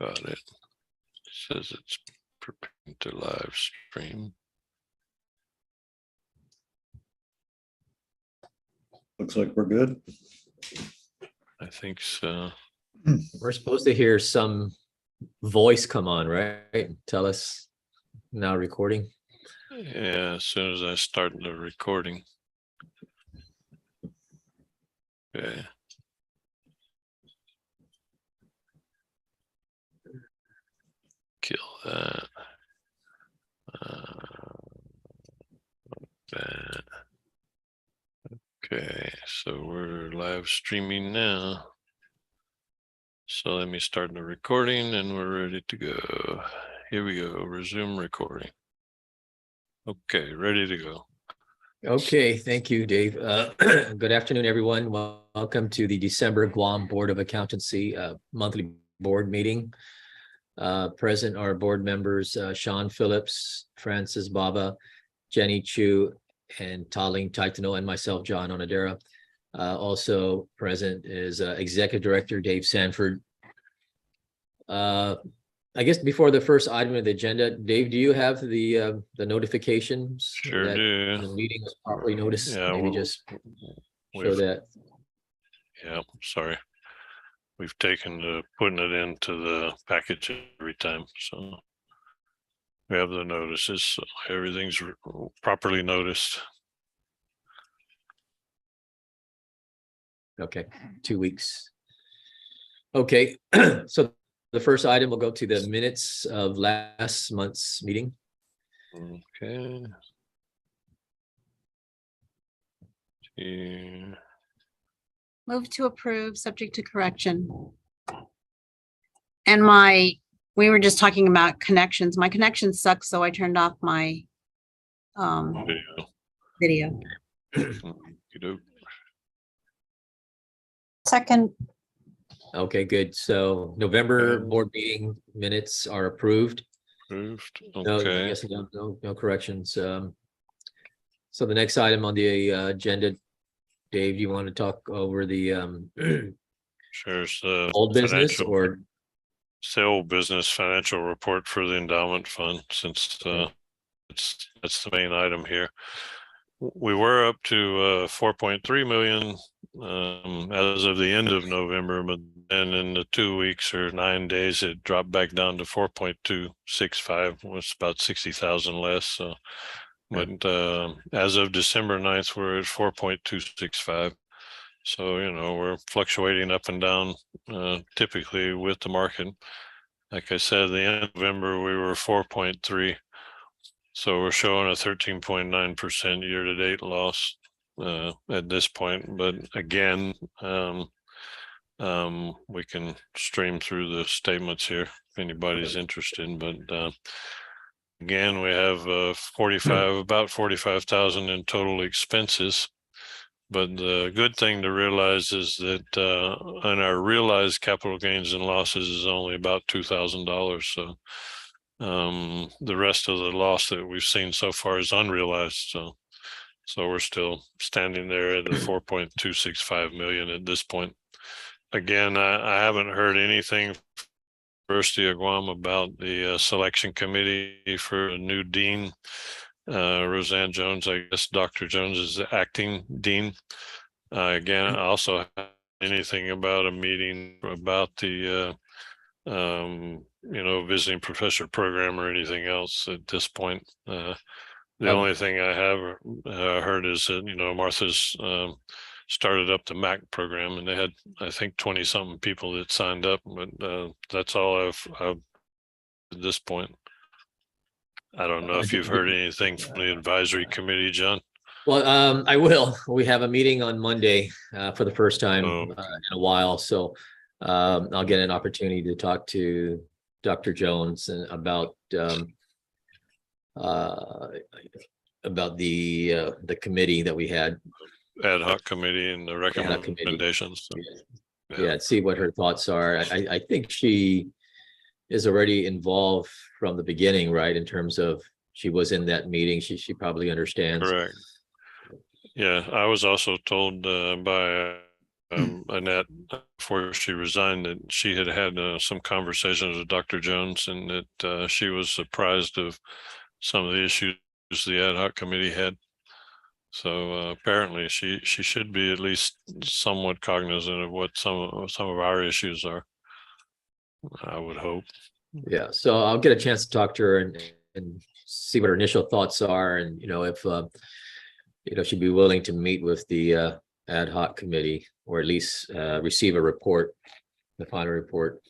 Got it. Says it's preparing to live stream. Looks like we're good. I think so. We're supposed to hear some voice come on, right? Tell us now recording. Yeah, as soon as I start the recording. Okay. Kill that. That. Okay, so we're live streaming now. So let me start the recording and we're ready to go. Here we go, resume recording. Okay, ready to go. Okay, thank you, Dave. Good afternoon, everyone. Welcome to the December Guam Board of Accountancy monthly board meeting. Present are board members Sean Phillips, Francis Baba, Jenny Chu, and Taling Taitano, and myself, John Onadera. Also present is Executive Director Dave Sanford. I guess before the first item of the agenda, Dave, do you have the notifications? Sure that do. the meeting was properly noticed? Yeah, Maybe just show that. Yeah, sorry. We've taken to putting it into the package every time, so we have the notices, so everything's properly noticed. Okay, 2 weeks. Okay, so the first item will go to the minutes of last month's meeting. Okay. Yeah. Move to approve, subject to correction. And we were just talking about connections. My connection sucks, so I turned off my video. Second. Okay, good. So November board meeting minutes are approved. Approved. No, I Okay. guess no corrections. So the next item on the agenda, Dave, you want to talk over the Sure. So old business or old business financial report for the endowment fund, since that's the main item here. We were up to 4.3 million as of the end of November, but then in the 2 weeks or 9 days, it dropped back down to 4.265, was about 60,000 less. So, but as of December 9th, we're at 4.265. So, you know, we're fluctuating up and down typically with the market. Like I said, at the end of November, we were 4.3. So we're showing a 13.9% year-to-date loss at this point. But again, we can stream through the statements here if anybody's interested. But again, we have about 45,000 in total expenses. But the good thing to realize is that on our realized capital gains and losses is only about $2,000. So the rest of the loss that we've seen so far is unrealized. So we're still standing there at the 4.265 million at this point. Again, I haven't heard anything from the University of Guam about the selection committee for a new dean. Roseanne Jones, I guess Dr. Jones is the acting dean. Again, I also have anything about a meeting about the visiting professor program or anything else at this point. The only thing I have heard is that, Martha's started up the MAC program, and they had, I think, 20 something people that signed up, but that's all I've at this point. I don't know if you've heard anything from the advisory committee, John. well, I will. We have a meeting on Monday for the first time in a while. So I'll get an opportunity to talk to Dr. Jones about the committee that we had, Ad hoc committee and the recommendations. Yeah, see what her thoughts are. I think she is already involved from the beginning, right? In terms of she was in that meeting. She probably understands. Correct. Yeah, I was also told by Annette, before she resigned, that she had had some conversations with Dr. Jones, and that she was surprised of some of the issues the ad hoc committee had. So apparently she should be at least somewhat cognizant of what some of our issues are. I would hope. Yeah, so I'll get a chance to talk to her and see what her initial thoughts are, and if she'd be willing to meet with the ad hoc committee, or at least receive a report, the final report.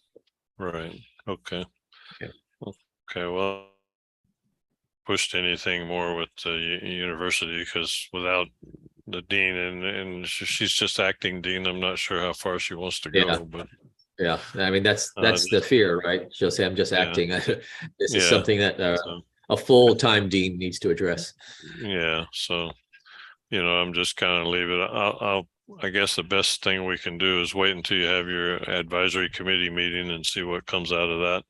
Right. Okay. Yeah. Okay. Well, pushed anything more with the university, because without the dean and she's just acting dean, I'm not sure how far she wants to go. Yeah. But yeah, I mean that's the fear, right? She'll say, "I'm just Yeah. acting." This is Yeah. something that So, a full-time dean needs to address. yeah. So, I'm just kind of leave it. I guess the best thing we can do is wait until you have your advisory committee meeting and see what comes out of that.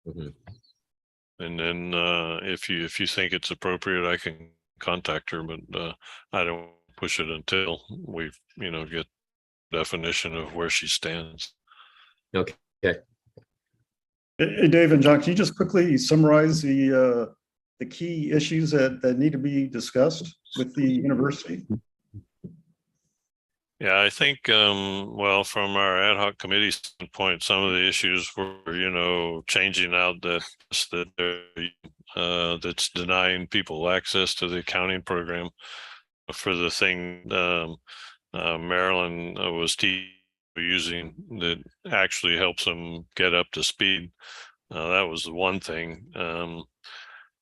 Mhm. And then if you think it's appropriate, I can contact her, but I don't push it until we get definition of where she stands. Okay. Hey, Dave and John, can you just quickly summarize the key issues that need to be discussed with the university? Yeah, I think well, from our ad hoc committee standpoint, some of the issues were changing out that's denying people access to the accounting program for the thing Maryland was using that actually helps them get up to speed. That was the one thing.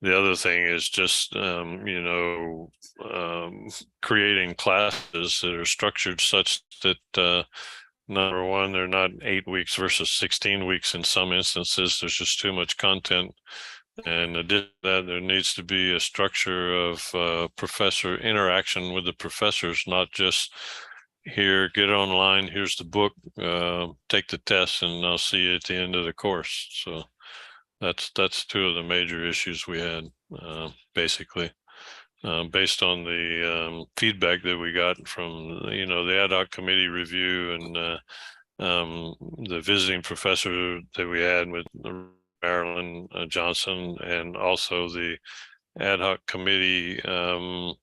The other thing is just creating classes that are structured such that number one, they're not 8 weeks versus 16 weeks. In some instances, there's just too much content. And addition to that, there needs to be a structure of professor interaction with the professors, not just here, get online, here's the book, take the test, and I'll see you at the end of the course. So that's two of the major issues we had, basically, based on the feedback that we got from the ad hoc committee review and the visiting professor that we had with Marilyn Johnson, and also the ad hoc committee. I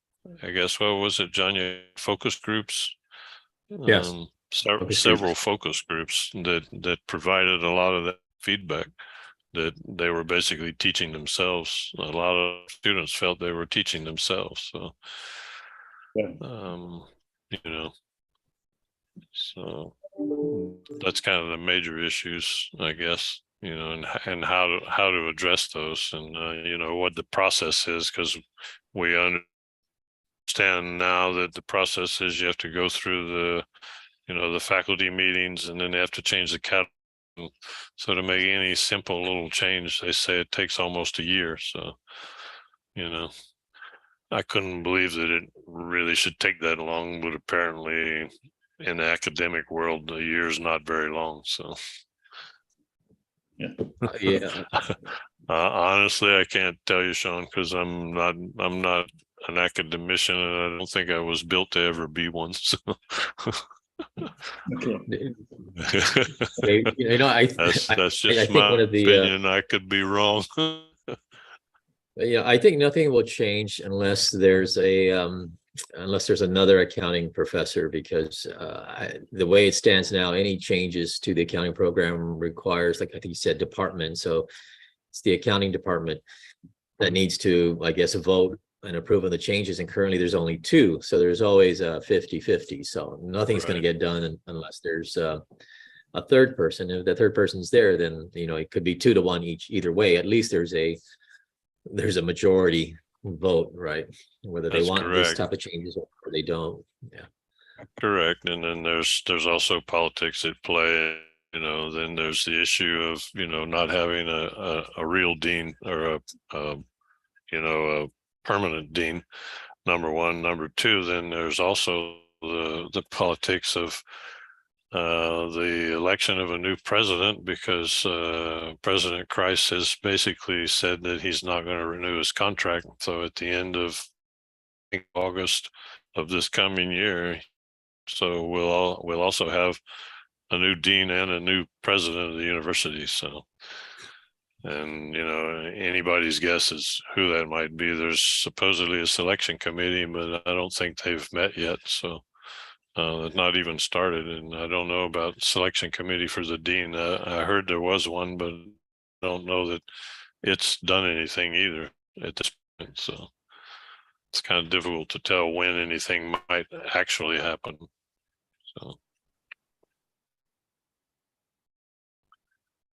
guess what was it, John? You had focus groups. Yes. Several focus groups that provided a lot of that feedback, that they were basically teaching themselves. A lot of students felt they were teaching themselves. So, Yeah. So that's kind of the major issues, I guess, and how to address those, and what the process is, because we understand now that the process is you have to go through the faculty meetings, and then they have to change the catalog. So to make any simple little change, they say it takes almost a year. So, I couldn't believe that it really should take that long, but apparently in the academic world, a year is not very long. So, Yeah. Honestly, I can't tell you, Sean, because I'm not an academician, and I don't think I was built to ever be one. So. Okay. That's just I think my one of the opinion. I could be wrong. I think nothing will change unless there's another accounting professor, because the way it stands now, any changes to the accounting program requires, like I think you said, department. So it's the accounting department that needs to, I guess, vote and approve of the changes. And currently there's only two. So there's always a 50-50. So nothing's going to get done unless there's a third person. If the third person's there, then, it could be 2-1 either way. At least there's a majority vote, right? Whether they want this type of changes or they don't. Yeah. Correct. And then there's also politics at play. Then there's the issue of, not having a real dean, or a permanent dean, number one. Number two, then there's also the politics of the election of a new president, because President Christ has basically said that he's not going to renew his contract. So at the end of August of this coming year, So we'll also have a new dean and a new president of the university. So, and anybody's guess is who that might be. There's supposedly a selection committee, but I don't think they've met yet. So not even started, and I don't know about selection committee for the dean. I heard there was one, but I don't know that it's done anything either at this point. So it's kind of difficult to tell when anything might actually happen. So.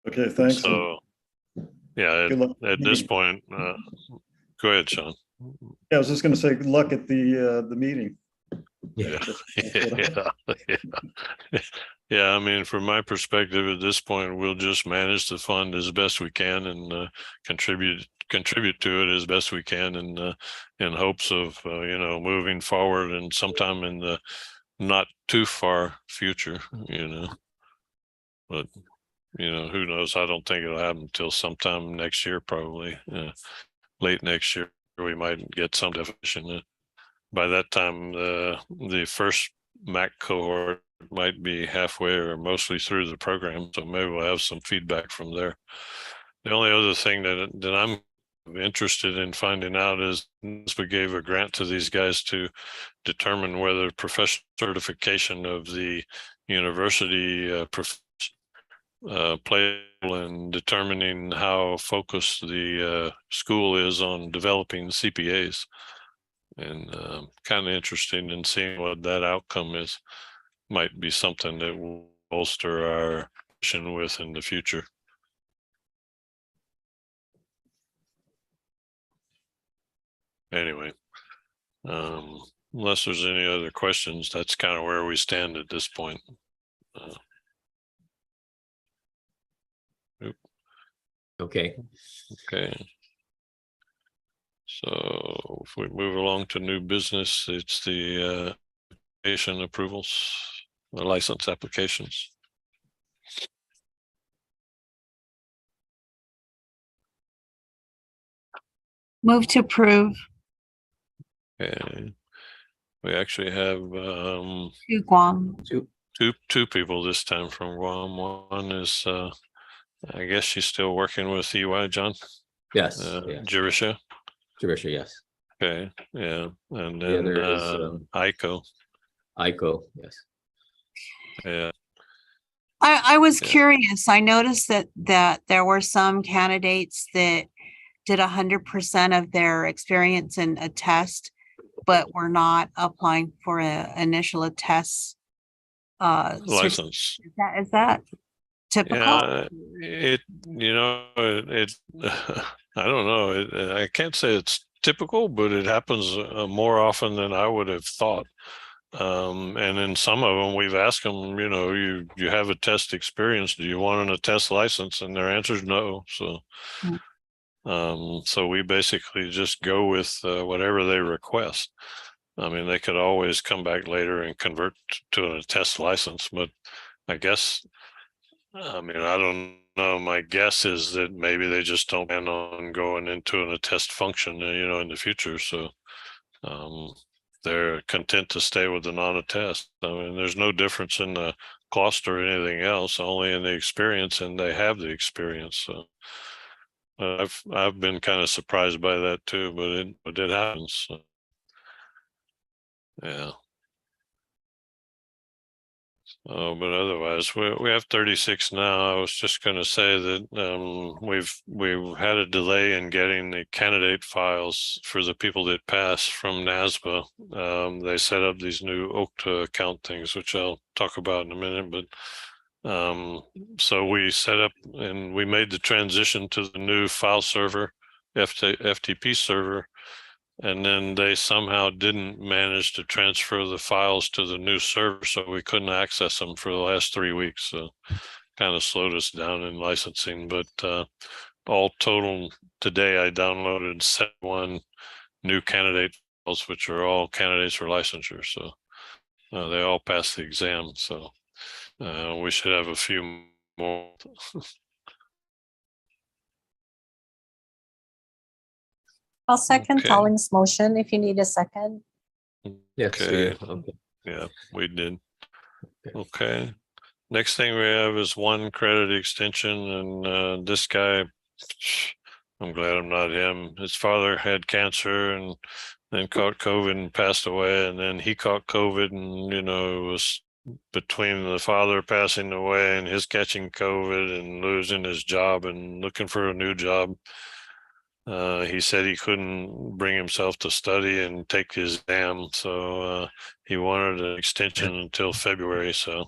Okay, thanks. So, yeah, Good luck. at this point, go ahead, Sean. Yeah, I was just going to say good luck at the meeting. Yeah. Yeah. I mean, from my perspective at this point, we'll just manage the fund as best we can and contribute to it as best we can, and in hopes of moving forward and sometime in the not too far future, but who knows? I don't think it'll happen until sometime next year, probably late next year. We might get some definition. By that time, the first MAC cohort might be halfway or mostly through the program, so maybe we'll have some feedback from there. The only other thing that I'm interested in finding out is we gave a grant to these guys to determine whether professional certification of the university play in determining how focused the school is on developing CPAs. And kind of interesting in seeing what that outcome is. Might be something that will bolster our mission with in the future. Anyway, unless there's any other questions, that's kind of where we stand at this point. Okay. Okay. So if we move along to new business, it's the application approvals, the license applications. Move to approve Okay. We actually have to Guam. two people this time from Guam. One is I guess she's still working with EY, John. Yes. Yes. Jerisha. Jerisha, yes. Okay. Yeah. And The then other is Aiko. Aiko, yes. Yeah. I was Yeah. curious. I noticed that there were some candidates that did 100% of their experience in a test, but were not applying for an initial attest. License. Is that typical? Yeah. It I don't know. I can't say it's typical, but it happens more often than I would have thought. And in some of them, we've asked them, you have a test experience. Do you want an attest license? And their answer is no. So, so we basically just go with whatever they request. I mean, they could always come back later and convert to an attest license, but I guess, I mean, I don't know. My guess is that maybe they just don't plan on going into an attest function, in the future. So, they're content to stay with the non-attest. I mean, there's no difference in the cost or anything else, only in the experience, and they have the experience. So I've been kind of surprised by that too, but it happens. So, yeah. Oh, but otherwise, we have 36 now. I was just going to say that we've had a delay in getting the candidate files for the people that pass from NASBA. They set up these new OCTA account things, which I'll talk about in a minute. But so we set up and we made the transition to the new file server, FTP server. And then they somehow didn't manage to transfer the files to the new server, so we couldn't access them for the last 3 weeks. So kind of slowed us down in licensing. But all total today, I downloaded 71 new candidate files, which are all candidates for licensure. So they all passed the exam. So we should have a few more. I'll second Okay. Tolling's motion if you need a second. Yes. Okay. Okay. Yeah, we did. Okay. Next thing we have is one credit extension, and this guy, I'm glad I'm not him. His father had cancer and then caught COVID and passed away, and then he caught COVID, and it was between the father passing away and his catching COVID and losing his job and looking for a new job. He said he couldn't bring himself to study and take his exam, so he wanted an extension until February. So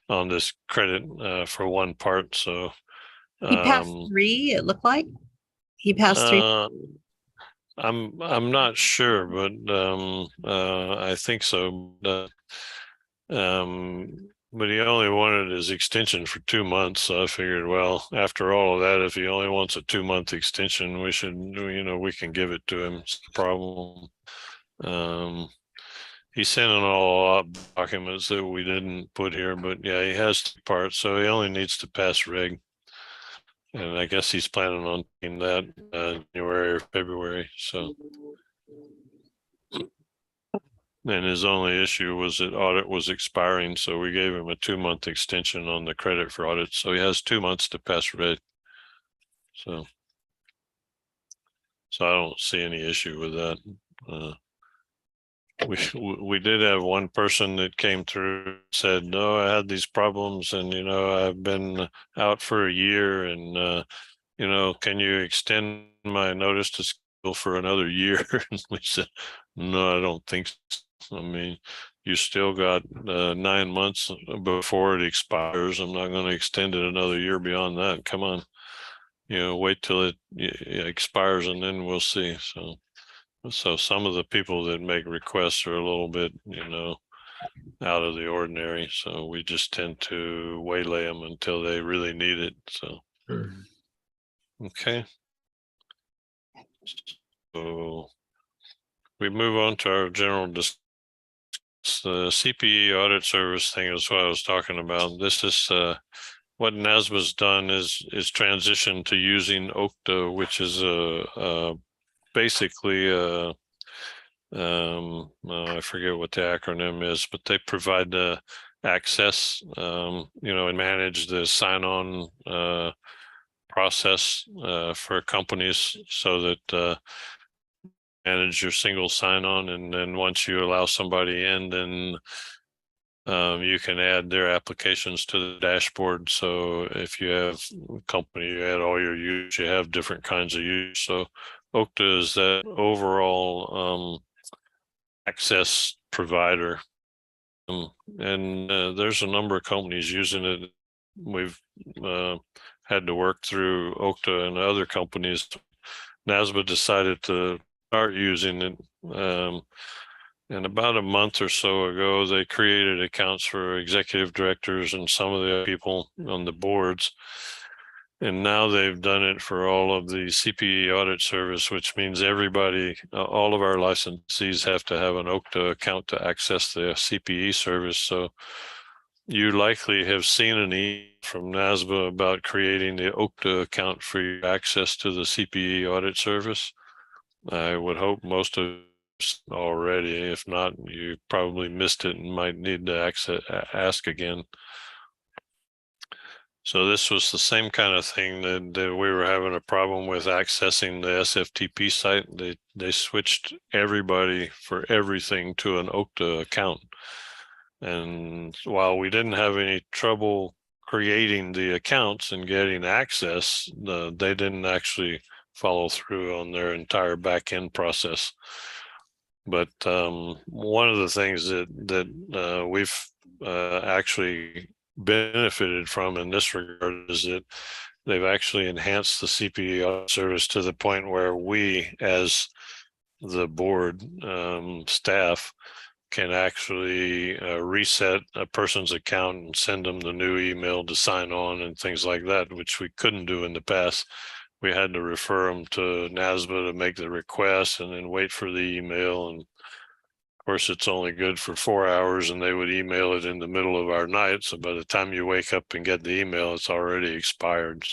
on this credit for one part. So He passed um, 3, it looked like. He passed 3. uh, I'm not sure, but I think so. But he only wanted his extension for 2 months. So I figured, well, after all of that, if he only wants a 2-month extension, we can give it to him. It's no problem. He sent in all documents that we didn't put here, but yeah, he has 2 parts, so he only needs to pass reg. And I guess he's planning on doing that January or February. So, and his only issue was that audit was expiring, so we gave him a 2-month extension on the credit for audit. So he has 2 months to pass reg. So I don't see any issue with that. We did have one person that came through and said, no, I had these problems, and I've been out for a year, and can you extend my notice to school for another year? And we said, no, I don't think so. I mean, you still got 9 months before it expires. I'm not going to extend it another year beyond that. Come on, wait till it expires and then we'll see. So some of the people that make requests are a little bit, out of the ordinary. So we just tend to waylay them until they really need it. So, okay. So we move on to our general discussion. The CPE audit service thing is what I was talking about. This is what NASBA's done is transition to using OCTA, which is basically I forget what the acronym is, but they provide the access, and manage the sign-on process for companies so that manage your single sign-on, and then once you allow somebody in, then you can add their applications to the dashboard. So if you have a company, you add all your use, you have different kinds of use. So OCTA is that overall access provider. And there's a number of companies using it. We've had to work through OCTA and other companies. NASBA decided to start using it. And about a month or so ago, they created accounts for executive directors and some of the people on the boards. And now they've done it for all of the CPE audit service, which means everybody, all of our licensees have to have an OCTA account to access the CPE service. So you likely have seen an email from NASBA about creating the OCTA account for your access to the CPE audit service. I would hope most of us already. If not, you probably missed it and might need to ask again. So this was the same kind of thing that we were having a problem with accessing the SFTP site. They switched everybody for everything to an OCTA account. And while we didn't have any trouble creating the accounts and getting access, they didn't actually follow through on their entire back end process. But one of the things that we've actually benefited from in this regard is that they've actually enhanced the CPE service to the point where we, as the board staff, can actually reset a person's account and send them the new email to sign on and things like that, which we couldn't do in the past. We had to refer them to NASBA to make the request and then wait for the email. And of course, it's only good for 4 hours, and they would email it in the middle of our night. So by the time you wake up and get the email, it's already expired.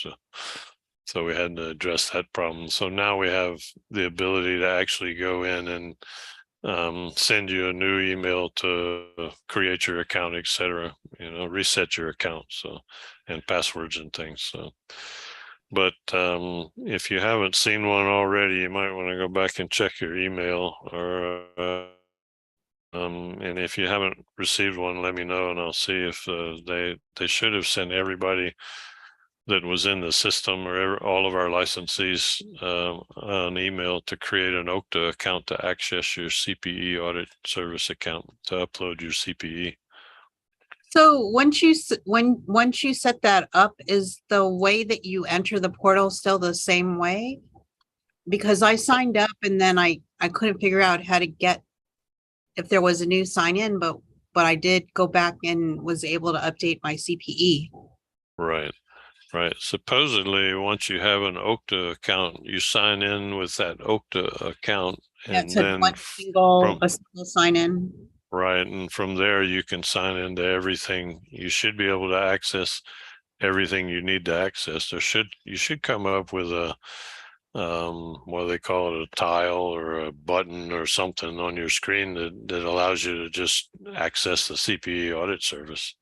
So we had to address that problem. So now we have the ability to actually go in and send you a new email to create your account, etc. Reset your account, so, and passwords and things. So, but if you haven't seen one already, you might want to go back and check your email, or and if you haven't received one, let me know, and I'll see if they should have sent everybody that was in the system, or all of our licensees, an email to create an OCTA account to access your CPE audit service account to upload your CPE. So once you set that up, is the way that you enter the portal still the same way? Because I signed up and then I couldn't figure out how to get, if there was a new sign in, but I did go back and was able to update my CPE. Right. Right. Supposedly, once you have an OCTA account, you sign in with that OCTA account, and That's a then one single sign in. right, and from there you can sign into everything. You should be able to access everything you need to access. You should come up with a what do they call it, a tile or a button or something on your screen that allows you to just access the CPE audit service.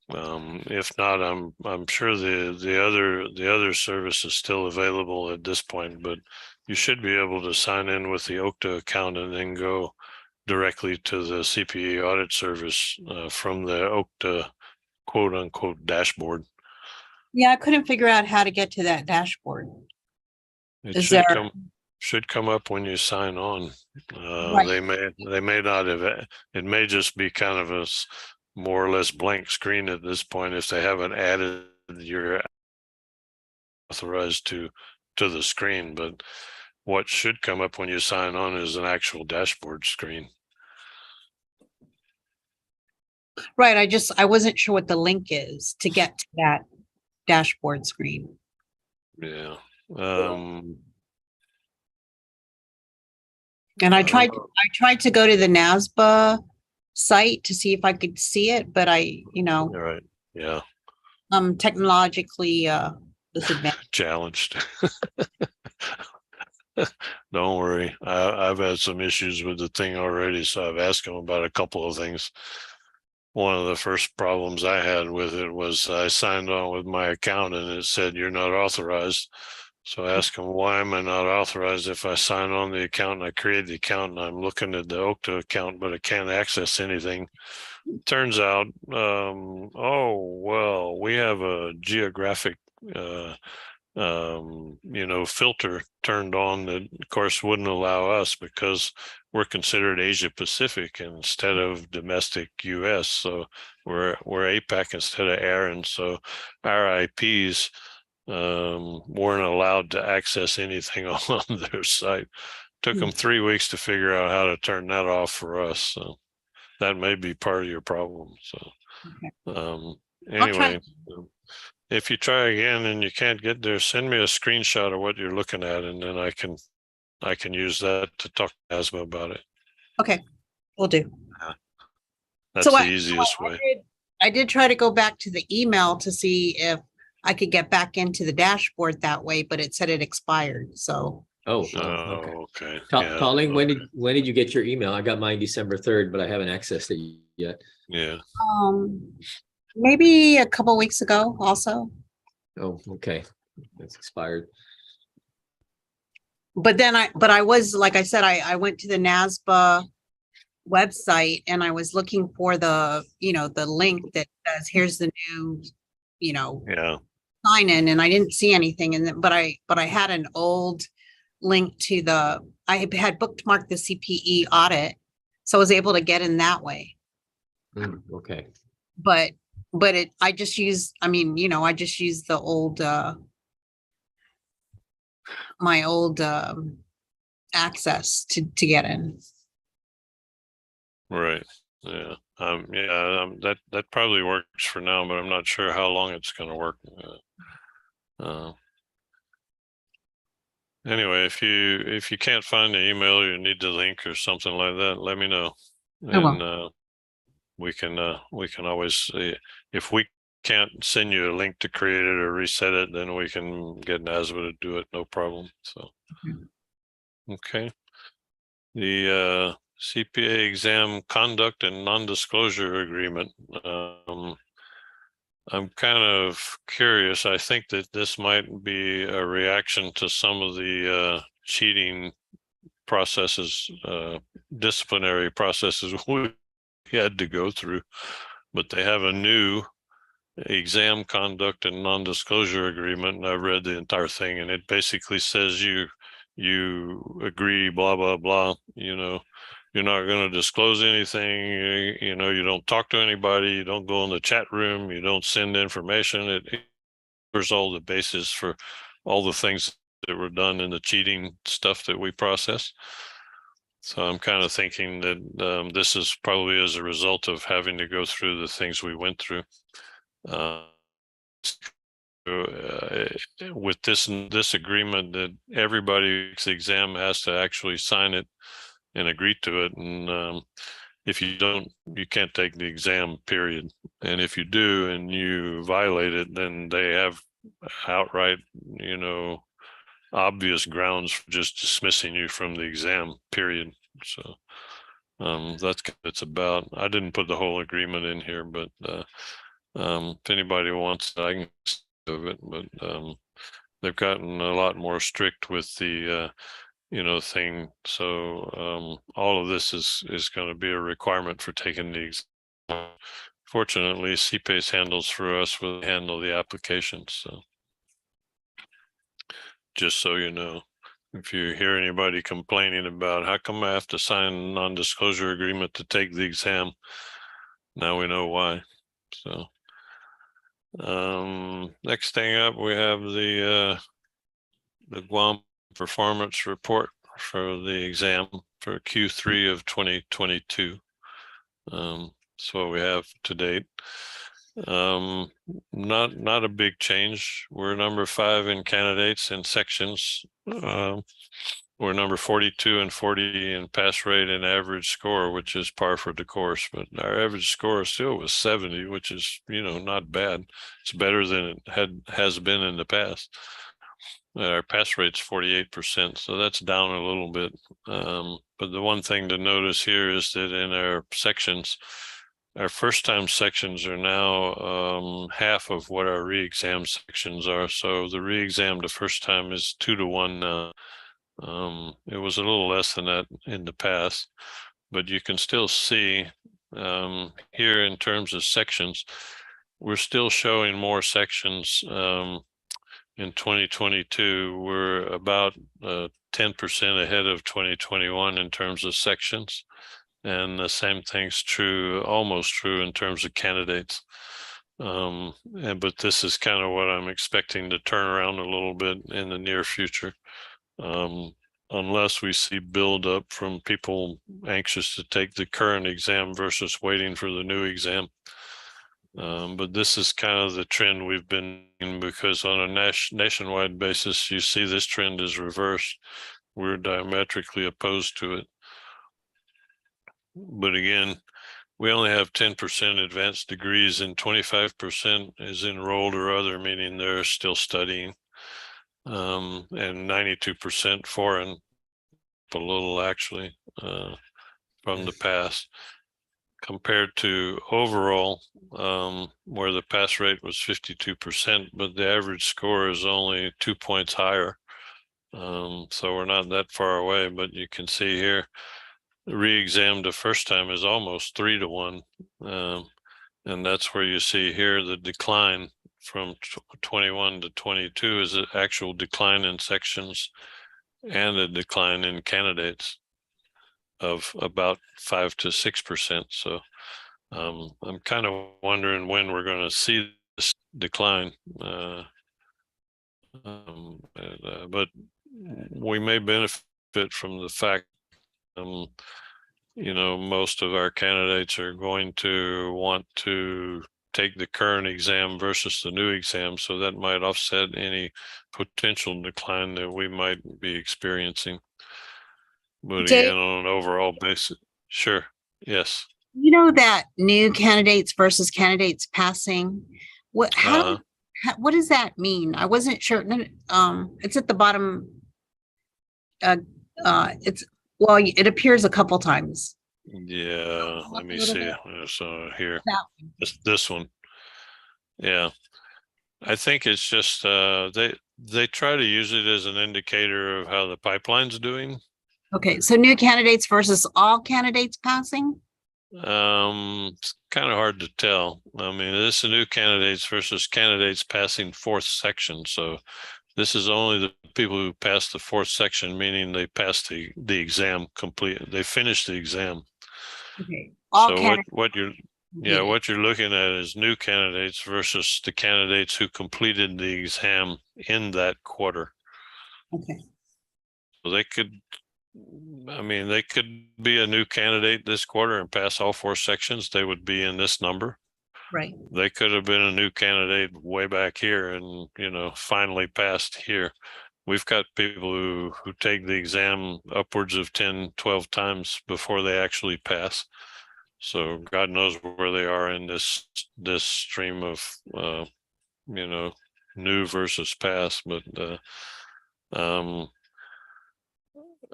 If not, I'm sure the other service is still available at this point, but you should be able to sign in with the OCTA account and then go directly to the CPE audit service from the OCTA quote unquote dashboard. Yeah, I couldn't figure out how to get to that dashboard. It should come up when you sign on. Right. They may not have. It may just be kind of a more or less blank screen at this point if they haven't added your authorized to the screen. But what should come up when you sign on is an actual dashboard screen. Right. I wasn't sure what the link is to get to that dashboard screen. Yeah. And I tried to go to the NASBA site to see if I could see it, but All right. Yeah. I'm technologically disadvantaged. Challenged. Don't worry. I've had some issues with the thing already, so I've asked them about a couple of things. One of the first problems I had with it was I signed on with my account and it said you're not authorized. So I asked them, why am I not authorized if I sign on the account and I create the account and I'm looking at the OCTA account, but I can't access anything. Turns out, oh, well, we have a geographic, filter turned on that of course wouldn't allow us because we're considered Asia Pacific instead of domestic US. So we're APAC instead of ARIN. So our IPs weren't allowed to access anything on their site. Took them 3 weeks to figure out how to turn that off for us. So that may be part of your problem. So anyway, if you try again and you can't get there, send me a screenshot of what you're looking at, and then I can use that to talk to Asma about it. Okay, will do. That's the easiest way. I did try to go back to the email to see if I could get back into the dashboard that way, but it said it expired. So. Okay. Colleen, when did you get your email? I got mine December 3rd, but I haven't accessed it yet. Yeah. Maybe a couple of weeks ago also. Oh, okay. It's expired. But then I was, like I said, I went to the NASBA website and I was looking for the link that says, here's the new, sign in, and I didn't see anything. And then, but I had an old link to I had bookmarked the CPE audit. So I was able to get in that way. Okay. But I just used the old, my old access to get in. Right. Yeah. That probably works for now, but I'm not sure how long it's going to work. Anyway, if you can't find the email, you need the link or something like that, let me know. And we can always, if we can't send you a link to create it or reset it, then we can get Nasma to do it, no problem. So okay. the CPA exam conduct and non-disclosure agreement. I'm kind of curious. I think that this might be a reaction to some of the cheating processes, disciplinary processes we had to go through, but they have a new exam conduct and non-disclosure agreement, and I read the entire thing, and it basically says you agree, blah blah blah. You're not going to disclose anything. You don't talk to anybody. You don't go in the chat room. You don't send information. It covers all the bases for all the things that were done in the cheating stuff that we process. So I'm kind of thinking that this is probably as a result of having to go through the things we went through. With this agreement, that everybody's exam has to actually sign it and agree to it, and if you don't, you can't take the exam, period. And if you do and you violate it, then they have outright, obvious grounds for just dismissing you from the exam, period. So that's what it's about. I didn't put the whole agreement in here, but if anybody wants, I can of it. But they've gotten a lot more strict with the thing. So all of this is going to be a requirement for taking the exam. Fortunately, CPACE handles for us, will handle the applications. So just so you know, if you hear anybody complaining about how come I have to sign a non-disclosure agreement to take the exam, now we know why. So next thing up, we have the Guam performance report for the exam for Q3 of 2022. That's what we have to date. Not a big change. We're number 5 in candidates and sections. We're number 42 and 40 in pass rate and average score, which is par for the course. But our average score still was 70, which is not bad. It's better than it has been in the past. Our pass rate's 48%, so that's down a little bit. But the one thing to notice here is that in our sections, our first time sections are now half of what our re-exam sections are. So the re-exam the first time is 2 to 1 now. It was a little less than that in the past, but you can still see here in terms of sections, we're still showing more sections. In 2022, we're about 10% ahead of 2021 in terms of sections. And the same thing's true, almost true in terms of candidates. But this is kind of what I'm expecting to turn around a little bit in the near future. Unless we see build up from people anxious to take the current exam versus waiting for the new exam. But this is kind of the trend we've been in, because on a nationwide basis, you see this trend is reversed. We're diametrically opposed to it. But again, we only have 10% advanced degrees and 25% is enrolled or other, meaning they're still studying. And 92% foreign, a little actually, from the past, compared to overall, where the pass rate was 52%, but the average score is only 2 points higher. So we're not that far away, but you can see here, the re-exam the first time is almost 3 to 1. And that's where you see here the decline from 21 to 22 is an actual decline in sections and a decline in candidates of about 5 to 6%. So I'm kind of wondering when we're going to see this decline. But we may benefit from the fact, most of our candidates are going to want to take the current exam versus the new exam. So that might offset any potential decline that we might be experiencing. But Dave, again, on an overall basis, sure. Yes. That new candidates versus candidates passing, what does that mean? I wasn't sure. It's at the bottom. It's Well, it appears a couple times. Yeah, Up let a me little see. bit. So here, That one. this one. Yeah. I think it's just they try to use it as an indicator of how the pipeline's doing. Okay, so new candidates versus all candidates passing? It's kind of hard to tell. I mean, this is new candidates versus candidates passing fourth section. So this is only the people who passed the fourth section, meaning they passed the exam complete. They finished the exam. Okay. All So candidates. what you're yeah, what you're looking at is new candidates versus the candidates who completed the exam in that quarter. Okay, So they could, I mean, they could be a new candidate this quarter and pass all four sections. They would be in this number. right. They could have been a new candidate way back here and, finally passed here. We've got people who take the exam upwards of 10, 12 times before they actually pass. So God knows where they are in this stream of new versus pass. But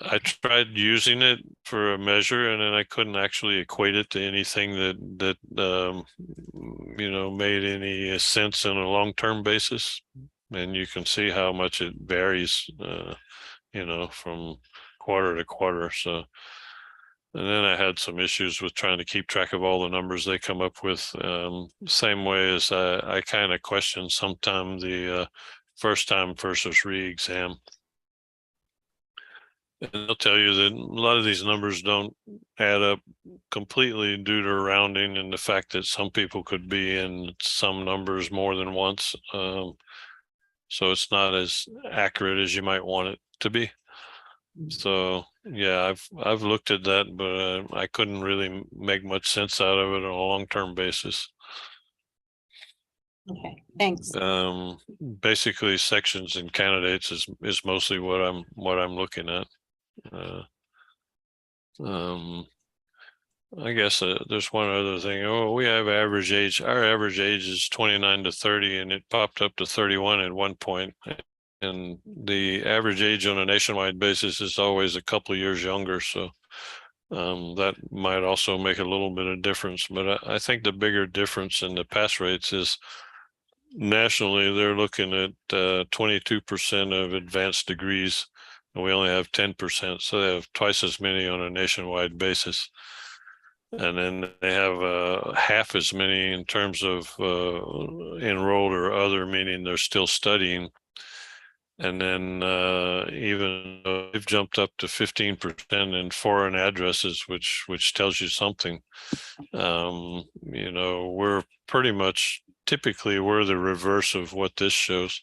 I tried using it for a measure, and then I couldn't actually equate it to anything that made any sense on a long-term basis. And you can see how much it varies, from quarter to quarter. So. And then I had some issues with trying to keep track of all the numbers they come up with. Same way as I kind of question sometimes the first time versus re-exam. And they'll tell you that a lot of these numbers don't add up completely due to rounding and the fact that some people could be in some numbers more than once. So it's not as accurate as you might want it to be. So yeah, I've looked at that, but I couldn't really make much sense out of it on a long-term basis. Okay, thanks. Basically, sections and candidates is mostly what I'm looking at. I guess there's one other thing. Oh, we have average age. Our average age is 29 to 30, and it popped up to 31 at one point. And the average age on a nationwide basis is always a couple of years younger. So that might also make a little bit of difference. But I think the bigger difference in the pass rates is nationally, they're looking at 22% of advanced degrees, and we only have 10%. So they have twice as many on a nationwide basis. And then they have half as many in terms of enrolled or other, meaning they're still studying. And then even they've jumped up to 15% in foreign addresses, which tells you something. We're pretty much typically we're the reverse of what this shows.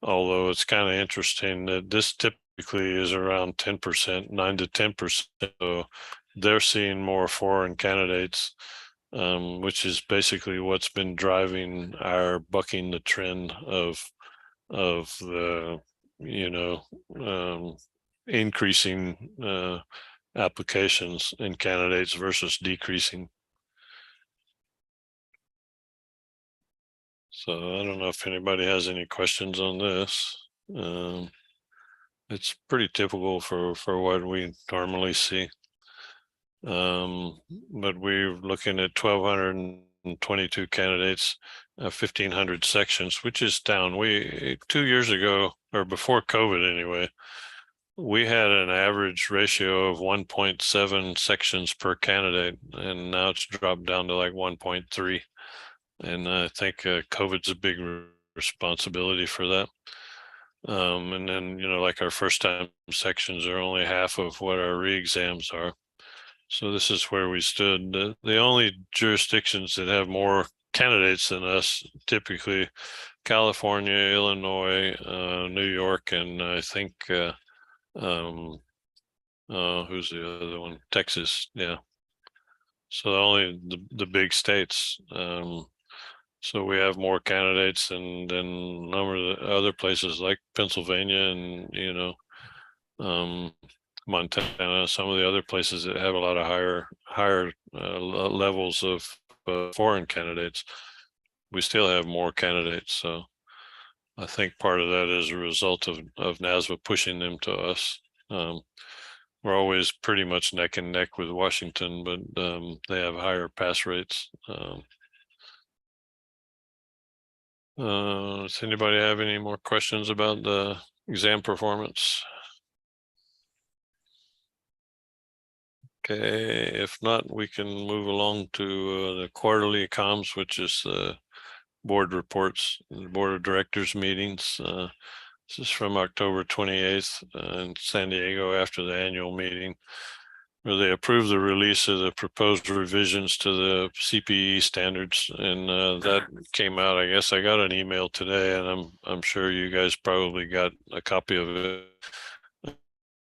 Although it's kind of interesting that this typically is around 10%, 9 to 10%. So they're seeing more foreign candidates, which is basically what's been driving our bucking the trend of the increasing applications and candidates versus decreasing. So I don't know if anybody has any questions on this. It's pretty typical for what we normally see. But we're looking at 1,222 candidates, 1,500 sections, which is down. 2 years ago, or before COVID anyway, we had an average ratio of 1.7 sections per candidate, and now it's dropped down to like 1.3. And I think COVID's a big responsibility for that. And then, like our first time sections are only half of what our re-exams are. So this is where we stood. The only jurisdictions that have more candidates than us, typically California, Illinois, New York, and I think, who's the other one? Texas. Yeah. So only the big states. So we have more candidates than a number of the other places like Pennsylvania and, Montana, some of the other places that have a lot of higher levels of foreign candidates. We still have more candidates. So I think part of that is a result of NASBA pushing them to us. we're always pretty much neck and neck with Washington, but they have higher pass rates. Does anybody have any more questions about the exam performance? Okay, if not, we can move along to the quarterly comms, which is the board reports, the board of directors meetings. This is from October 28th in San Diego after the annual meeting, where they approved the release of the proposed revisions to the CPE standards, and that came out. I guess I got an email today, and I'm sure you guys probably got a copy of it.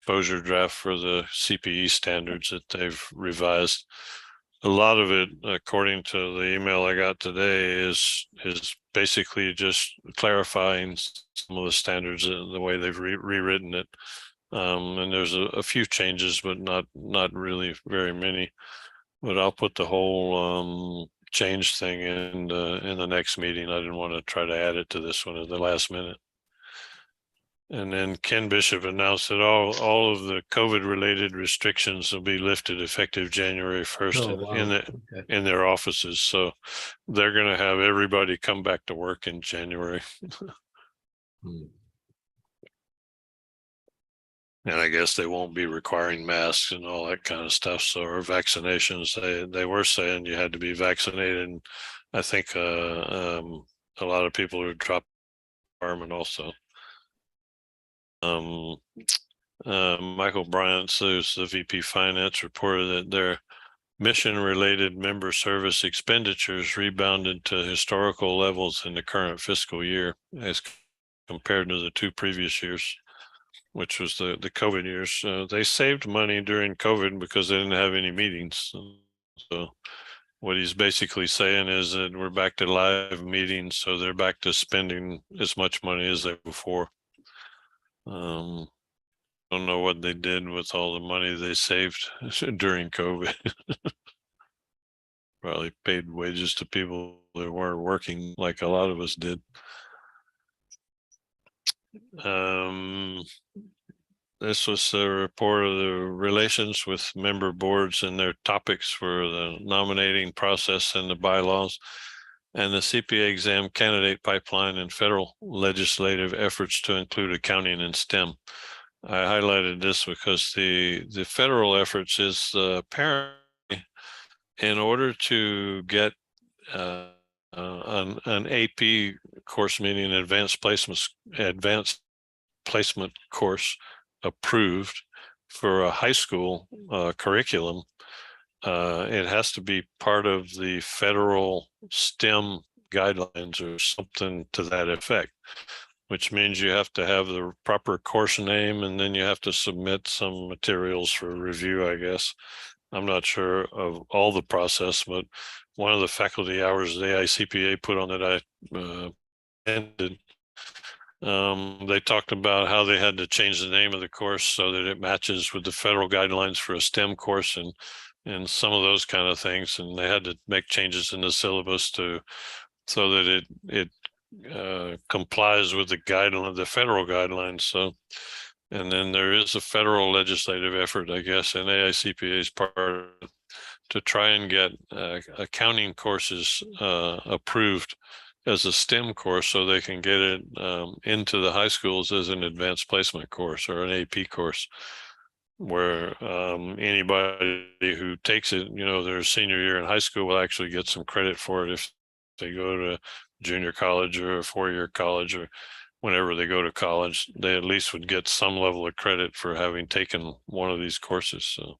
Exposure draft for the CPE standards that they've revised. A lot of it, according to the email I got today, is basically just clarifying some of the standards, the way they've rewritten it. And there's a few changes, but not really very many. But I'll put the whole change thing in the next meeting. I didn't want to try to add it to this one at the last minute. And then Ken Bishop announced that all of the COVID-related restrictions will be lifted effective January 1st Oh, wow. in their offices. So they're going to have everybody come back to work in January. And I guess they won't be requiring masks and all that kind of stuff. So, or vaccinations, they were saying you had to be vaccinated. And I think a lot of people are dropping the requirement also. Michael Bryant, who's the VP Finance, reported that their mission-related member service expenditures rebounded to historical levels in the current fiscal year as compared to the two previous years, which was the COVID years. They saved money during COVID because they didn't have any meetings. So what he's basically saying is that we're back to live meetings, so they're back to spending as much money as they were before. Don't know what they did with all the money they saved during COVID. Probably paid wages to people that weren't working like a lot of us did. This was a report of the relations with member boards and their topics for the nominating process and the bylaws, and the CPA exam candidate pipeline and federal legislative efforts to include accounting and STEM. I highlighted this because the federal efforts is apparently in order to get an AP course, meaning advanced placement course approved for a high school curriculum, it has to be part of the federal STEM guidelines or something to that effect, which means you have to have the proper course name, and then you have to submit some materials for review, I guess. I'm not sure of all the process, but one of the faculty hours the AICPA put on that I ended, they talked about how they had to change the name of the course so that it matches with the federal guidelines for a STEM course and some of those kind of things. And they had to make changes in the syllabus so that it complies with the federal guidelines. So, and then there is a federal legislative effort, I guess, and AICPA's part to try and get accounting courses approved as a STEM course so they can get it into the high schools as an advanced placement course or an AP course, where anybody who takes it, their senior year in high school will actually get some credit for it if they go to junior college or a four-year college, or whenever they go to college, they at least would get some level of credit for having taken one of these courses. So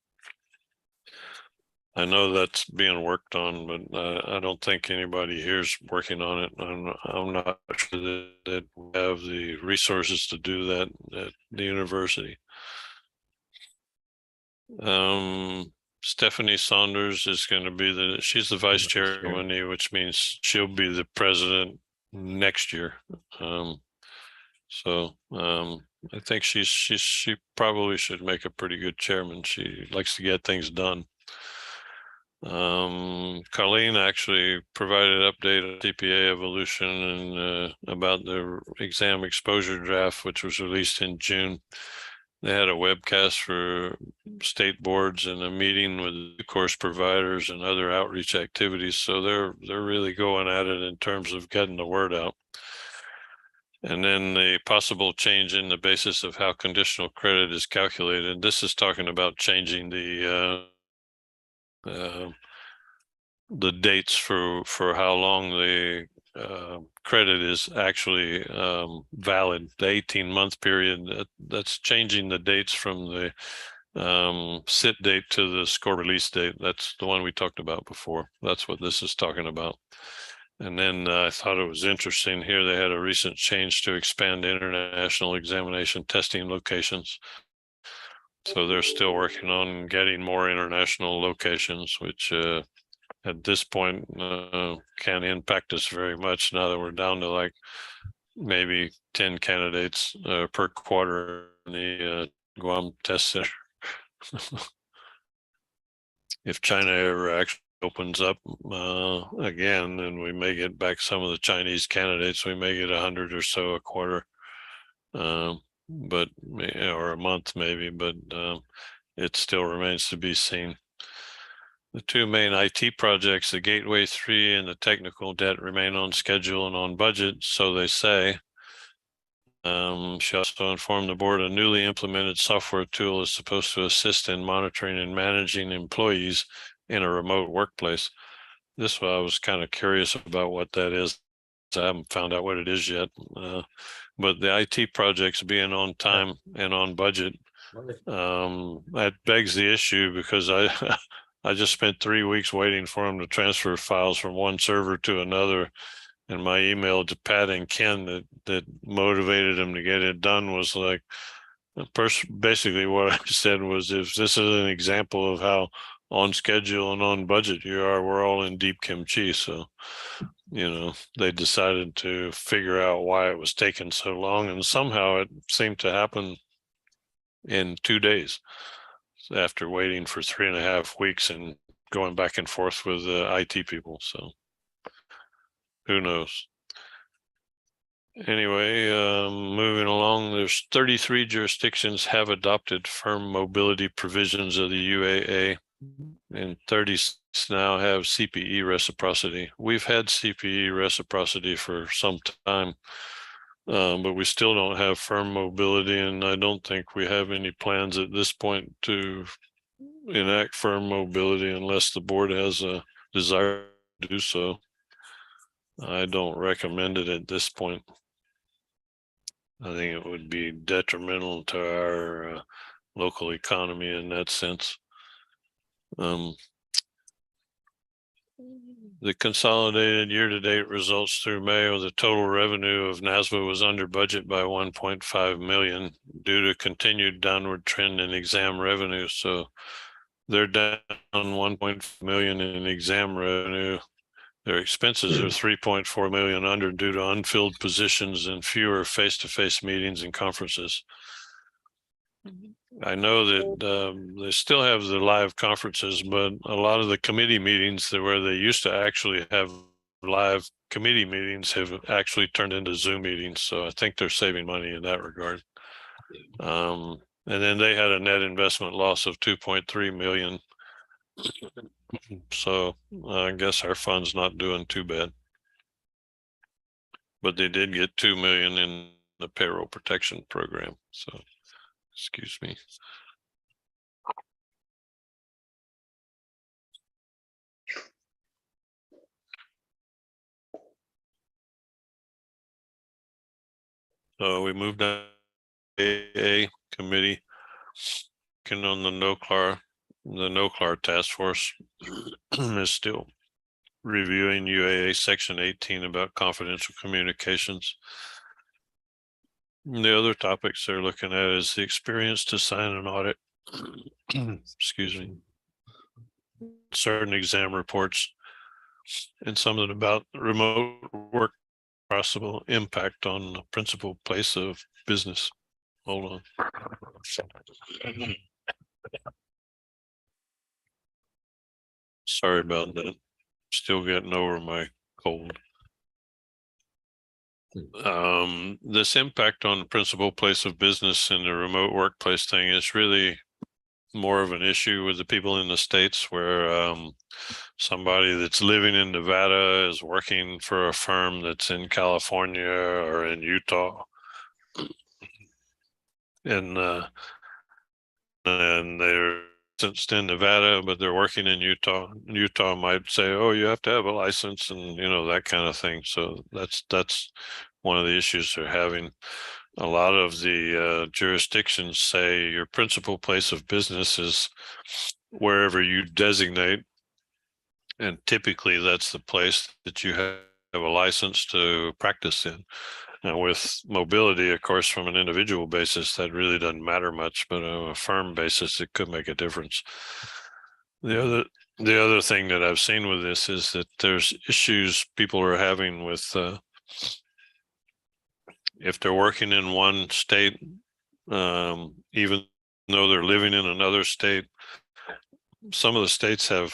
I know that's being worked on, but I don't think anybody here is working on it. I'm not sure that we have the resources to do that at the university. Stephanie Saunders is going to be she's the vice chairwoman, which means she'll be the president next year. So I think she probably should make a pretty good chairman. She likes to get things done. Colleen actually provided an update on CPA evolution and about the exam exposure draft, which was released in June. They had a webcast for state boards and a meeting with course providers and other outreach activities. So they're really going at it in terms of getting the word out. And then the possible change in the basis of how conditional credit is calculated. This is talking about changing the dates for how long the credit is actually valid. The 18-month period, that's changing the dates from the sit date to the score release date. That's the one we talked about before. That's what this is talking about. And then I thought it was interesting here. They had a recent change to expand international examination testing locations. So they're still working on getting more international locations, which at this point can't impact us very much now that we're down to like maybe 10 candidates per quarter in the Guam test center. If China ever actually opens up again, and we may get back some of the Chinese candidates, we may get 100 or so a quarter, but or a month maybe, but it still remains to be seen. The two main IT projects, the Gateway 3 and the technical debt, remain on schedule and on budget, so they say. She also informed the board a newly implemented software tool is supposed to assist in monitoring and managing employees in a remote workplace. This one I was kind of curious about what that is. I haven't found out what it is yet. But the IT projects being on time and on budget, that begs the issue, because I I just spent 3 weeks waiting for them to transfer files from one server to another. And my email to Pat and Ken that motivated them to get it done was like, basically what I said was, if this is an example of how on schedule and on budget you are, we're all in deep kimchi. So, they decided to figure out why it was taking so long, and somehow it seemed to happen in 2 days after waiting for 3.5 weeks and going back and forth with the IT people. So who knows? Anyway, moving along, there's 33 jurisdictions have adopted firm mobility provisions of the UAA, and 30 now have CPE reciprocity. We've had CPE reciprocity for some time, but we still don't have firm mobility, and I don't think we have any plans at this point to enact firm mobility unless the board has a desire to do so. I don't recommend it at this point. I think it would be detrimental to our local economy in that sense. The consolidated year-to-date results through May of the total revenue of NASBA was under budget by 1.5 million due to continued downward trend in exam revenue. So they're down 1.5 million in exam revenue. Their expenses are 3.4 million under due to unfilled positions and fewer face-to-face meetings and conferences. I know that they still have the live conferences, but a lot of the committee meetings where they used to actually have live committee meetings have actually turned into Zoom meetings. So I think they're saving money in that regard. And then they had a net investment loss of 2.3 million. So I guess our fund's not doing too bad. But they did get 2 million in the payroll protection program. So, excuse me. So we moved on to AA committee, working on the NOCLAR task force is still reviewing UAA section 18 about confidential communications. The other topics they're looking at is the experience to sign an audit, excuse me, certain exam reports, and something about remote work possible impact on the principal place of business. Hold on. Sorry about that. Still getting over my cold. This impact on the principal place of business and the remote workplace thing is really more of an issue with the people in the States where somebody that's living in Nevada is working for a firm that's in California or in Utah. And they're licensed in Nevada, but they're working in Utah. Utah might say, "Oh, you have to have a license," and that kind of thing. So that's one of the issues they're having. A lot of the jurisdictions say your principal place of business is wherever you designate, and typically that's the place that you have a license to practice in. And with mobility, of course, from an individual basis, that really doesn't matter much, but on a firm basis, it could make a difference. The other thing that I've seen with this is that there's issues people are having with if they're working in one state, even though they're living in another state, some of the states have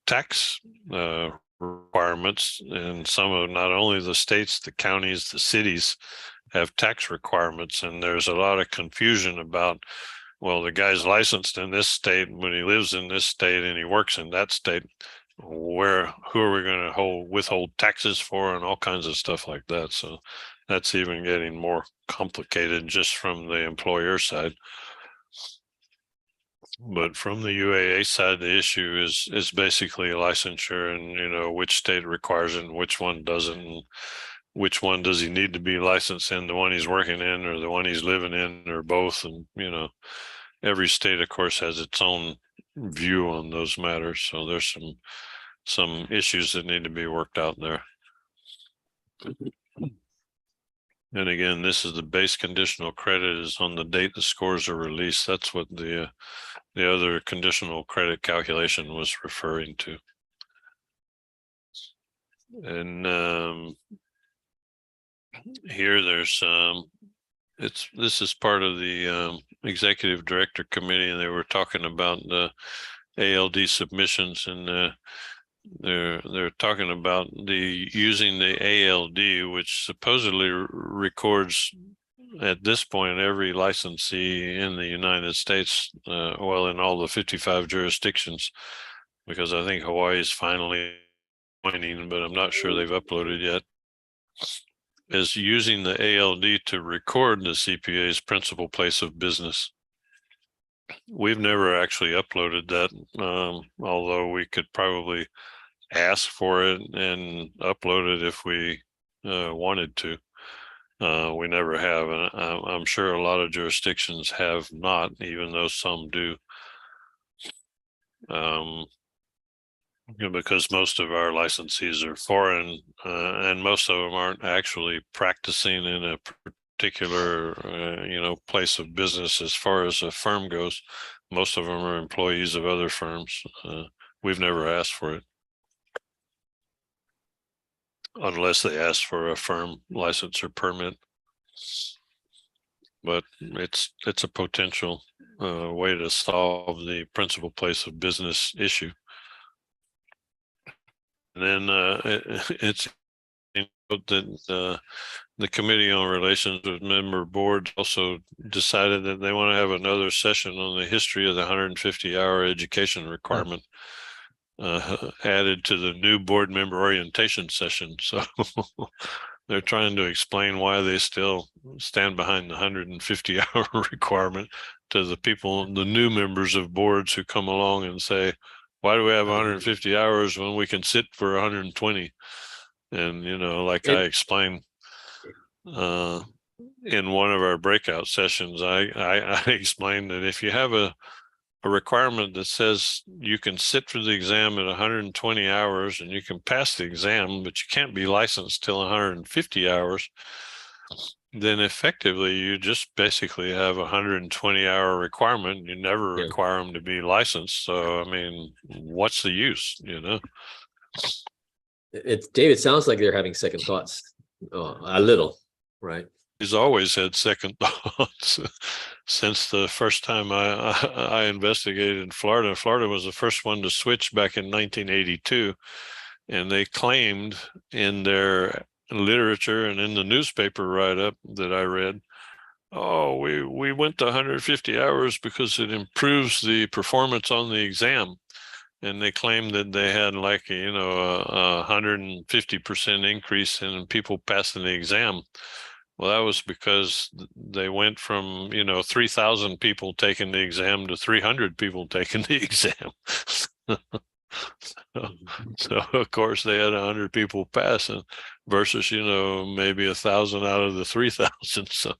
tax requirements, and some of not only the states, the counties, the cities have tax requirements, and there's a lot of confusion about, well, the guy's licensed in this state when he lives in this state and he works in that state, who are we going to withhold taxes for, and all kinds of stuff like that. So that's even getting more complicated just from the employer side. But from the UAA side, the issue is basically licensure, and which state requires it and which one doesn't, and which one does he need to be licensed in, the one he's working in or the one he's living in, or both. And every state, of course, has its own view on those matters. So there's some issues that need to be worked out there. And again, this is the base conditional credit is on the date the scores are released. That's what the other conditional credit calculation was referring to. And here there's this is part of the executive director committee, and they were talking about the ALD submissions, and they're talking about using the ALD, which supposedly records at this point every licensee in the United States, well, in all the 55 jurisdictions, because I think Hawaii is finally joining, but I'm not sure they've uploaded yet, is using the ALD to record the CPA's principal place of business. We've never actually uploaded that, although we could probably ask for it and upload it if we wanted to. We never have, and I'm sure a lot of jurisdictions have not, even though some do. Because most of our licensees are foreign, and most of them aren't actually practicing in a particular, place of business as far as a firm goes. Most of them are employees of other firms. We've never asked for it, unless they ask for a firm license or permit. But it's a potential way to solve the principal place of business issue. And then it's that the Committee on Relations with Member Boards also decided that they want to have another session on the history of the 150-hour education requirement added to the new board member orientation session. So they're trying to explain why they still stand behind the 150-hour requirement to the people, the new members of boards who come along and say, why do we have 150 hours when we can sit for 120? And, like I explained in one of our breakout sessions, I explained that if you have a requirement that says you can sit for the exam at 120 hours and you can pass the exam, but you can't be licensed till 150 hours, then effectively you just basically have a 120-hour requirement. You never require them to be licensed. So, I mean, what's the use, David, sounds like they're having second thoughts, a little, right? He's always had second thoughts since the first time I investigated in Florida. Florida was the first one to switch back in 1982, and they claimed in their literature and in the newspaper write-up that I read, oh, we went to 150 hours because it improves the performance on the exam. And they claimed that they had like, a 150% increase in people passing the exam. Well, that was because they went from, 3,000 people taking the exam to 300 people taking the exam. So of course they had 100 people passing versus, maybe 1,000 out of the 3,000. So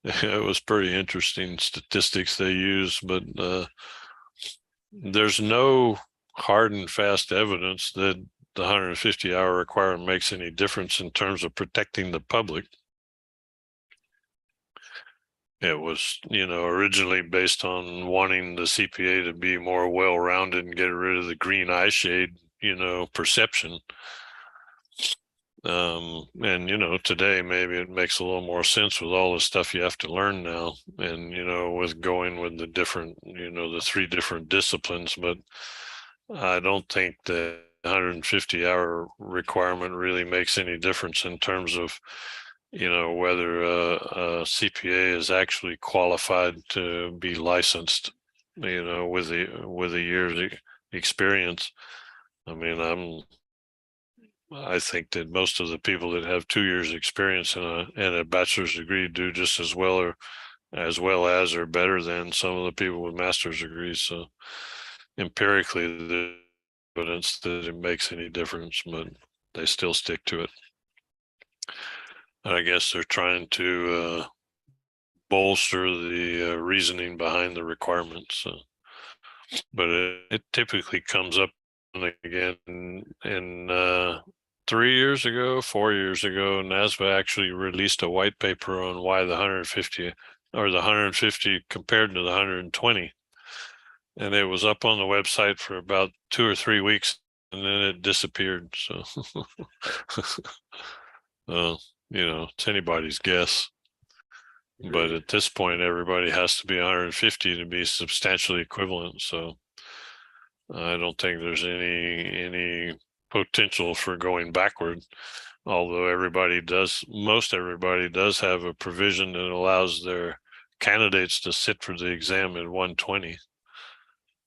it was pretty interesting statistics they used, but there's no hard and fast evidence that the 150-hour requirement makes any difference in terms of protecting the public. It was, originally based on wanting the CPA to be more well-rounded and get rid of the green eye shade, perception. And, today maybe it makes a little more sense with all the stuff you have to learn now and, with going with the different, the 3 different disciplines, but I don't think the 150-hour requirement really makes any difference in terms of, whether a CPA is actually qualified to be licensed, with a year's experience. I mean, I think that most of the people that have 2 years experience and a bachelor's degree do just as well or better than some of the people with master's degrees. So empirically, the evidence that it makes any difference, but they still stick to it. And I guess they're trying to bolster the reasoning behind the requirements. But it typically comes up again in 3 years ago, 4 years ago, NASBA actually released a white paper on why the 150 or the 150 compared to the 120. And it was up on the website for about 2 or 3 weeks and then it disappeared. So, it's anybody's guess. But at this point, everybody has to be 150 to be substantially equivalent. So I don't think there's any potential for going backward. Although most everybody does have a provision that allows their candidates to sit for the exam at 120.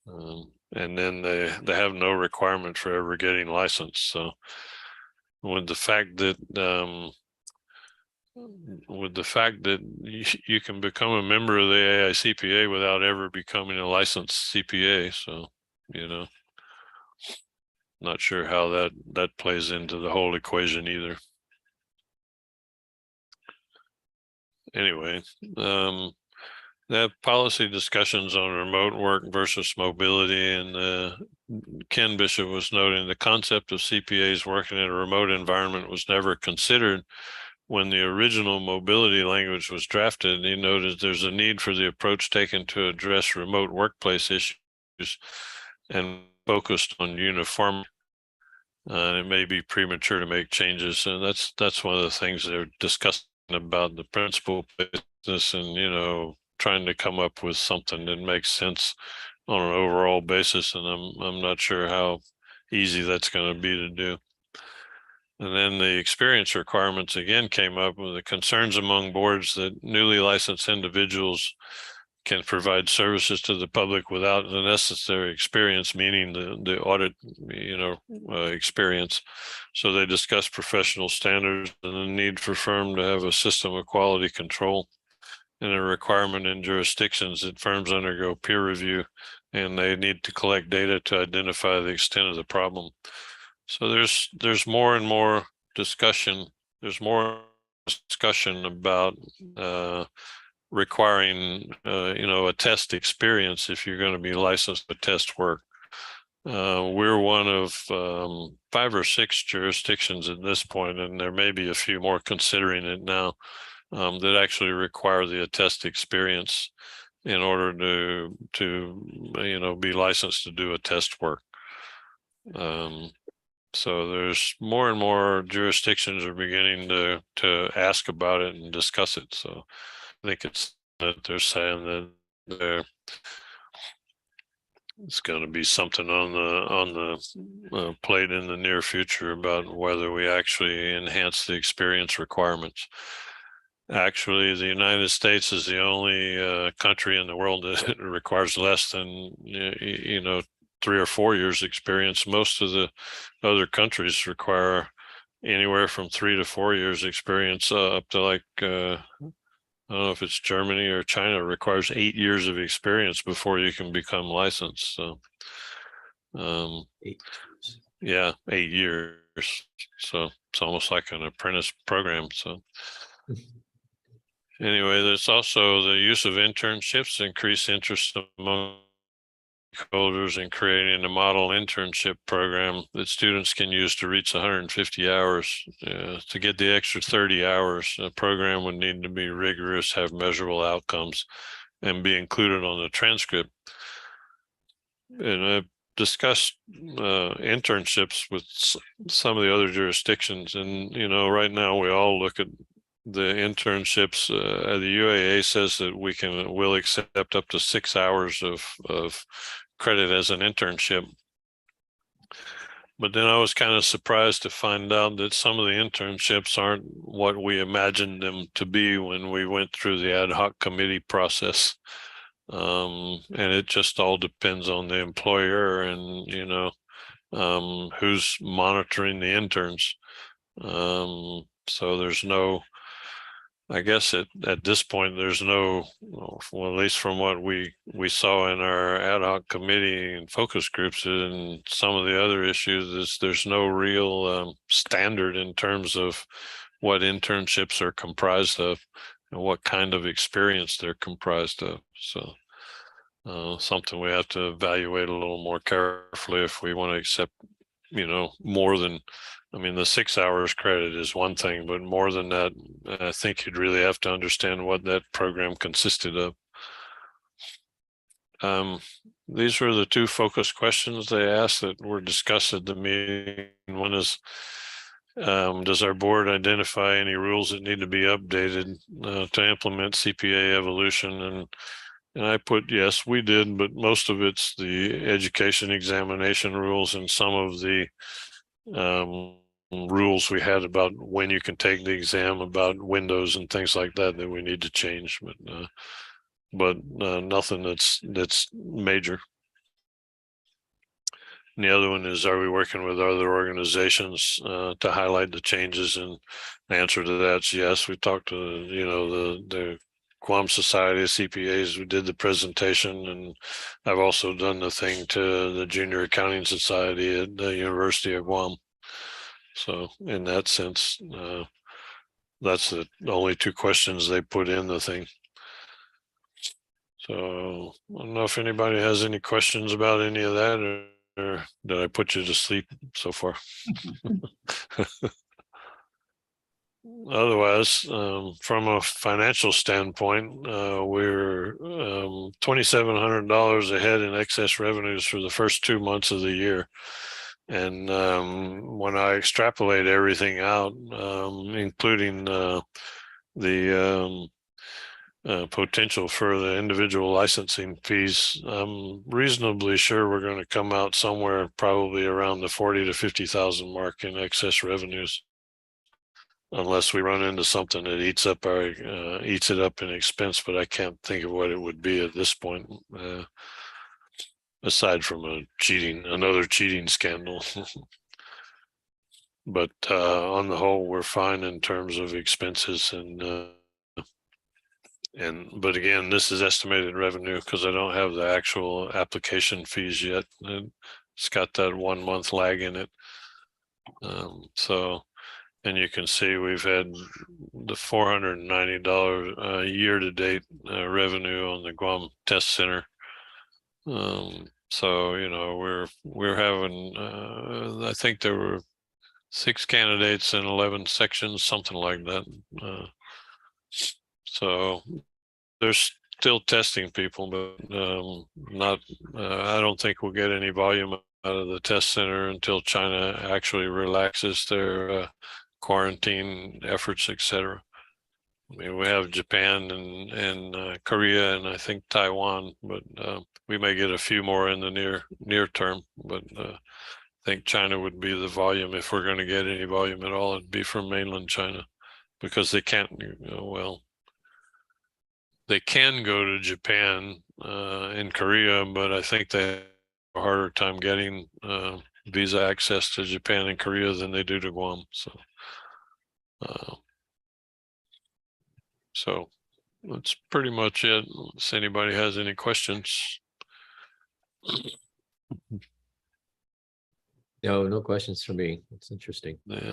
And then they have no requirement for ever getting licensed. So with the fact that you can become a member of the AICPA without ever becoming a licensed CPA, so not sure how that plays into the whole equation either. Anyway, the policy discussions on remote work versus mobility, and Ken Bishop was noting the concept of CPAs working in a remote environment was never considered when the original mobility language was drafted. He noted there's a need for the approach taken to address remote workplace issues and focused on uniform. It may be premature to make changes. And that's one of the things they're discussing about the principal business and, trying to come up with something that makes sense on an overall basis. And I'm not sure how easy that's going to be to do. And then the experience requirements again came up with the concerns among boards that newly licensed individuals can provide services to the public without the necessary experience, meaning the audit, experience. So they discussed professional standards and the need for firm to have a system of quality control and a requirement in jurisdictions that firms undergo peer review and they need to collect data to identify the extent of the problem. So there's more and more discussion. There's more discussion about requiring a test experience if you're going to be licensed to test work. We're one of 5 or 6 jurisdictions at this point, and there may be a few more considering it now that actually require the attest experience in order to be licensed to do a test work. So there's more and more jurisdictions are beginning to ask about it and discuss it. So I think it's that they're saying that it's going to be something on the plate in the near future about whether we actually enhance the experience requirements. Actually, the United States is the only country in the world that requires less than 3 or 4 years experience. Most of the other countries require anywhere from 3 to 4 years experience, up to like I don't know if it's Germany or China, requires 8 years of experience before you can become licensed. So, Eight. yeah, 8 years. So it's almost like an apprentice program. So anyway, there's also the use of internships, increased interest among stakeholders in creating a model internship program that students can use to reach 150 hours. To get the extra 30 hours, a program would need to be rigorous, have measurable outcomes, and be included on the transcript. And I've discussed internships with some of the other jurisdictions, and right now we all look at the internships. The UAA says that will accept up to 6 hours of credit as an internship. But then I was kind of surprised to find out that some of the internships aren't what we imagined them to be when we went through the ad hoc committee process. And it just all depends on the employer and, who's monitoring the interns. So there's no, I guess at this point, there's no, well, at least from what we saw in our ad hoc committee and focus groups and some of the other issues, is there's no real standard in terms of what internships are comprised of and what kind of experience they're comprised of. So something we have to evaluate a little more carefully if we want to accept, more than, the 6 hours credit is one thing, but more than that, I think you'd really have to understand what that program consisted of. These were the two focus questions they asked that were discussed at the meeting. One is, does our board identify any rules that need to be updated to implement CPA evolution? And I put, yes, we did, but most of it's the education examination rules and some of the rules we had about when you can take the exam, about windows and things like that we need to change. But nothing that's major. And the other one is, are we working with other organizations to highlight the changes? And the answer to that's yes. We talked to the Guam Society of CPAs. We did the presentation, and I've also done the thing to the Junior Accounting Society at the University of Guam. So in that sense, that's the only two questions they put in the thing. So I don't know if anybody has any questions about any of that, or did I put you to sleep so far? Otherwise, from a financial standpoint, we're $2,700 ahead in excess revenues for the first 2 months of the year. And when I extrapolate everything out, including the potential for the individual licensing fees, I'm reasonably sure we're going to come out somewhere probably around the 40 to 50,000 mark in excess revenues, unless we run into something that eats it up in expense. But I can't think of what it would be at this point, aside from another cheating scandal. But on the whole, we're fine in terms of expenses, but again, this is estimated revenue because I don't have the actual application fees yet. It's got that 1 month lag in it. And you can see we've had the $490 year to date revenue on the Guam Test Center. So we're having I think there were 6 candidates in 11 sections, something like that. So they're still testing people, but not. I don't think we'll get any volume out of the test center until China actually relaxes their quarantine efforts, etc. I mean, we have Japan and Korea and I think Taiwan, but we may get a few more in the near term. But I think China would be the volume if we're going to get any volume at all. It'd be from mainland China because they can't. Well, they can go to Japan and Korea, but I think they have a harder time getting visa access to Japan and Korea than they do to Guam. So that's pretty much it. Unless anybody has any questions. No questions for me. It's interesting. Yeah.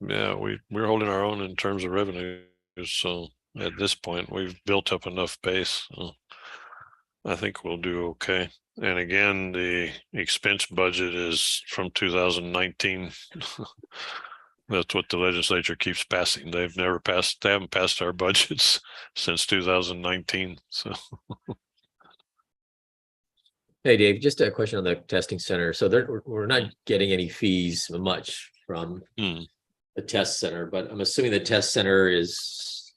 Yeah, we're holding our own in terms of revenue. So at this point, we've built up enough base. I think we'll do okay. And again, the expense budget is from 2019. That's what the legislature keeps passing. They haven't passed our budgets since 2019. So Hey, Dave, just a question on the testing center. So we're not getting any fees much from the test center, but I'm assuming the test center is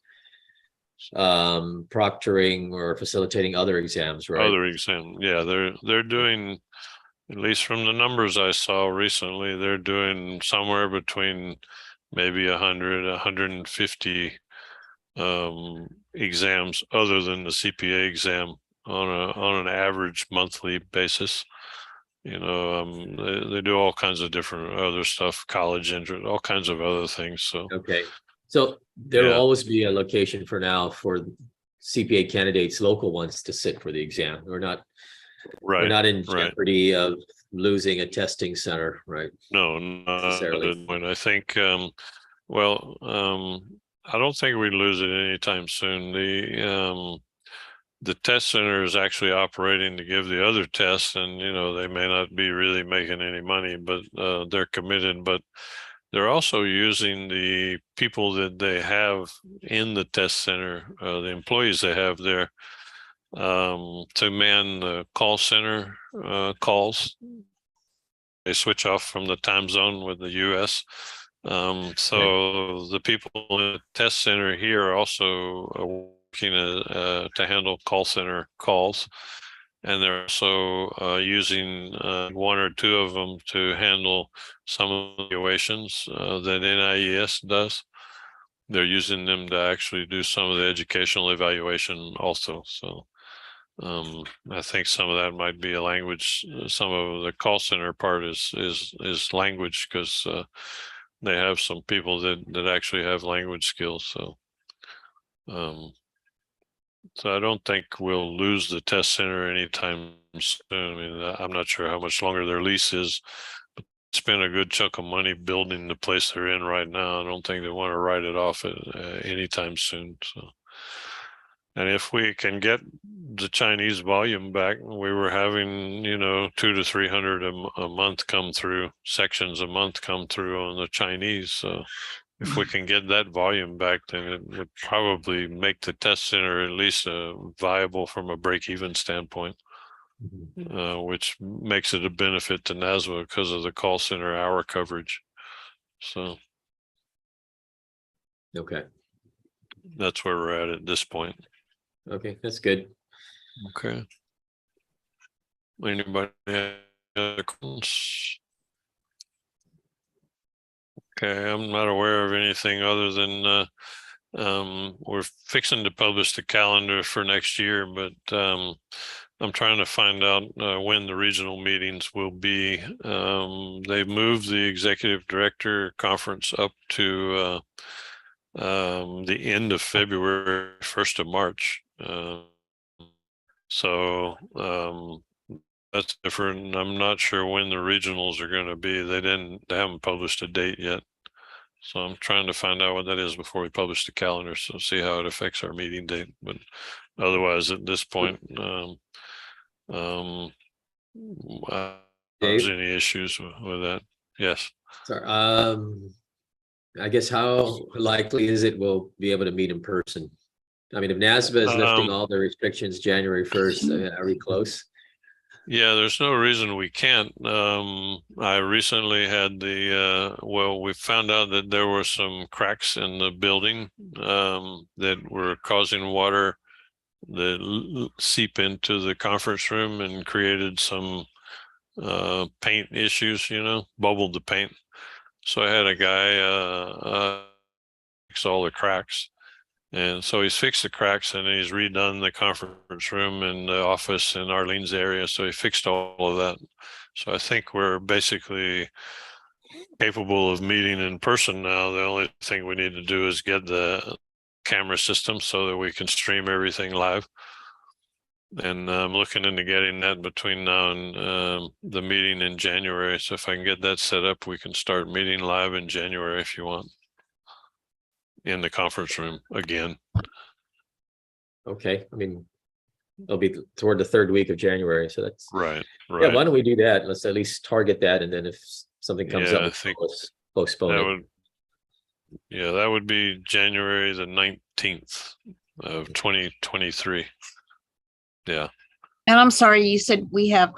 proctoring or facilitating other exams, right? other exam, yeah, they're doing, at least from the numbers I saw recently, they're doing somewhere between maybe 100, 150 exams other than the CPA exam on an average monthly basis. You know, they do all kinds of different other stuff, college entrance, all kinds of other things. So Okay, so there will Yeah. always be a location for now for CPA candidates, local ones, to sit for the exam. We're not in right. jeopardy of losing a testing center, right? No, not Necessarily. at the point. I think, well, I don't think we lose it anytime soon. The test center is actually operating to give the other tests, and you know they may not be really making any money, but they're committed. But they're also using the people that they have in the test center, the employees they have there, to man the call center calls. They switch off from the time zone with the U.S. So the people in the test center here are also working to handle call center calls, and they're also using one or two of them to handle some of the evaluations that NIES does. They're using them to actually do some of the educational evaluation also. So I think some of that might be a language. Some of the call center part is language, because they have some people that actually have language skills. So I don't think we'll lose the test center anytime soon. I mean, I'm not sure how much longer their lease is, but spend a good chunk of money building the place they're in right now. I don't think they want to write it off anytime soon. So. And if we can get the Chinese volume back, we were having, you know, 200 to 300 a month come through, sections a month come through on the Chinese. So if we can get that volume back, then it would probably make the test center at least viable from a break-even standpoint, which makes it a benefit to NASWA because of the call center hour coverage. So Okay. That's where we're at this point. Okay, that's good. Okay. Anybody have other questions? Okay, I'm not aware of anything other than we're fixing to publish the calendar for next year, but I'm trying to find out when the regional meetings will be. They've moved the executive director conference up to the end of February, 1st of March. So that's different. I'm not sure when the regionals are going to be. They haven't published a date yet. So I'm trying to find out what that is before we publish the calendar. So see how it affects our meeting date. But otherwise at this point, there's any issues with that. Yes. Sorry, I guess how likely is it we'll be able to meet in person? I mean, if NASBA is lifting all the restrictions January 1st, are we close? Yeah, there's no reason we can't. I recently had well, we found out that there were some cracks in the building, that were causing water that seep into the conference room and created some, paint issues, bubbled the paint. So I had a guy, fix all the cracks. And so he's fixed the cracks and he's redone the conference room and the office in Arlene's area. So he fixed all of that. So I think we're basically capable of meeting in person now. The only thing we need to do is get the camera system so that we can stream everything live. And I'm looking into getting that between now and the meeting in January. So if I can get that set up, we can start meeting live in January if you want, in the conference room again. Okay, I mean, it'll be toward the third week of January, so that's. Right. Yeah, why don't we do that? Let's at least target that, and then if something comes Yeah, up, I think let's postpone that it. would, yeah, that would be January the 19th of 2023. Yeah. And I'm sorry, you said we have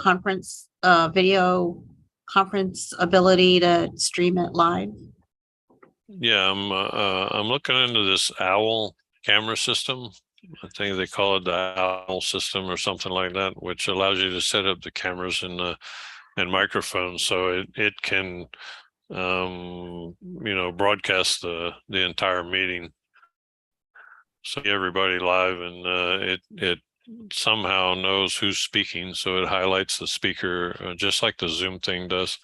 video conference ability to stream it live? Yeah, I'm looking into this OWL camera system. I think they call it the OWL system or something like that, which allows you to set up the cameras and microphones so it can broadcast the entire meeting. So everybody live, and it somehow knows who's speaking, so it highlights the speaker, just like the Zoom thing does.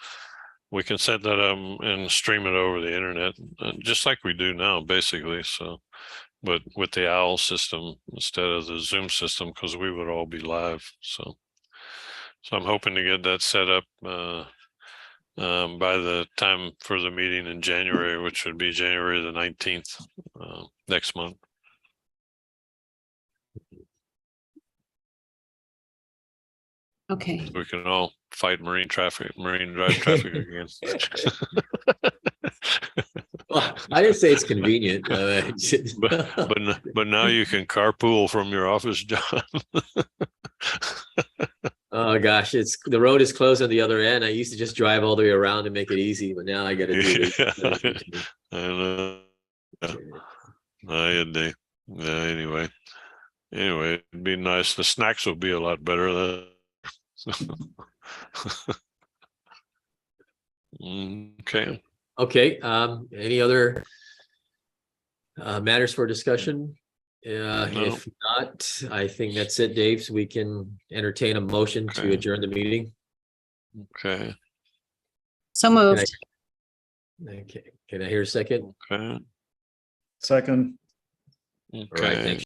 We can set that up and stream it over the internet, just like we do now, basically. So, but with the OWL system instead of the Zoom system, because we would all be live. So I'm hoping to get that set up by the time for the meeting in January, which would be January the 19th, next month. Okay. We can all fight marine drive traffic again. Well, I didn't say it's convenient. But now you can carpool from your office job. Oh gosh, the road is closed on the other end. I used to just drive all the way around and make it easy, but now I got to do it. Anyway, it'd be nice. The snacks will be a lot better. Okay. Okay. Any other matters for discussion? No. If not, I think that's it, Dave. So we can entertain a motion to Okay. adjourn the meeting. Okay. So moved. Okay. Can I hear a second? Okay. Second. All right. Thanks.